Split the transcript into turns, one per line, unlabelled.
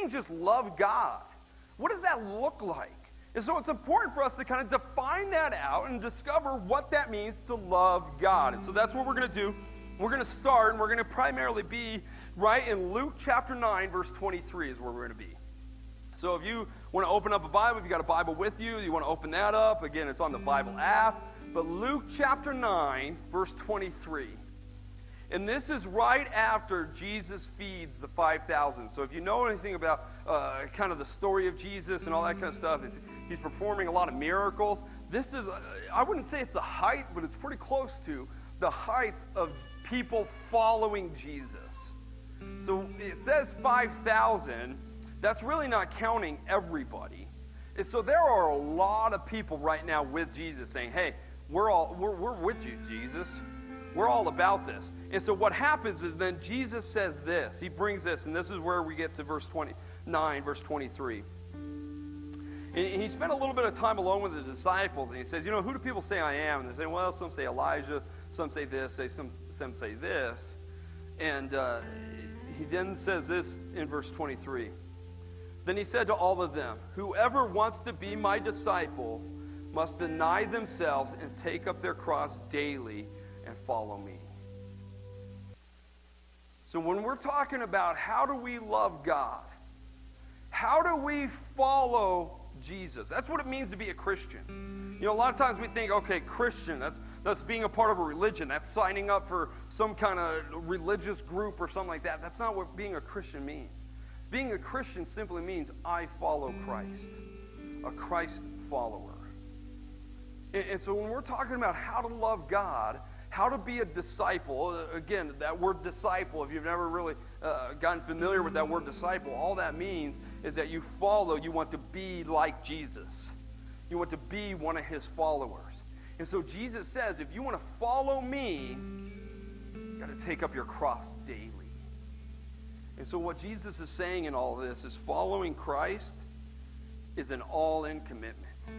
mean just love God? What does that look like? And so it's important for us to kind of define that out and discover what that means to love God. And so that's what we're going to do. We're going to start, and we're going to primarily be right in Luke chapter 9, verse 23 is where we're going to be. So if you want to open up a Bible, if you got a Bible with you, you want to open that up. Again, it's on the Bible app. But Luke chapter 9, verse 23. And this is right after Jesus feeds the 5,000. So if you know anything about kind of the story of Jesus and all that kind of stuff, he's performing a lot of miracles. This is, I wouldn't say it's the height, but it's pretty close to the height of people following Jesus. So it says 5,000. That's really not counting everybody. And so there are a lot of people right now with Jesus saying, hey, we're with you, Jesus. We're all about this. And so what happens is then Jesus says this. He brings this, and this is where we get to verse 29, verse 23. And he spent a little bit of time alone with the disciples, and he says, who do people say I am? And they're saying, well, some say Elijah, some say this, some say this. And he then says this in verse 23. Then he said to all of them, whoever wants to be my disciple must deny themselves and take up their cross daily and follow me. So when we're talking about how do we love God, how do we follow Jesus? That's what it means to be a Christian. A lot of times we think, okay, Christian, that's being a part of a religion. That's signing up for some kind of religious group or something like that. That's not what being a Christian means. Being a Christian simply means I follow Christ, a Christ follower. And so when we're talking about how to love God, how to be a disciple, again, that word disciple, if you've never really gotten familiar with that word disciple, all that means is that you follow, you want to be like Jesus. You want to be one of his followers. And so Jesus says, if you want to follow me, you got to take up your cross daily. And so what Jesus is saying in all this is following Christ is an all-in commitment.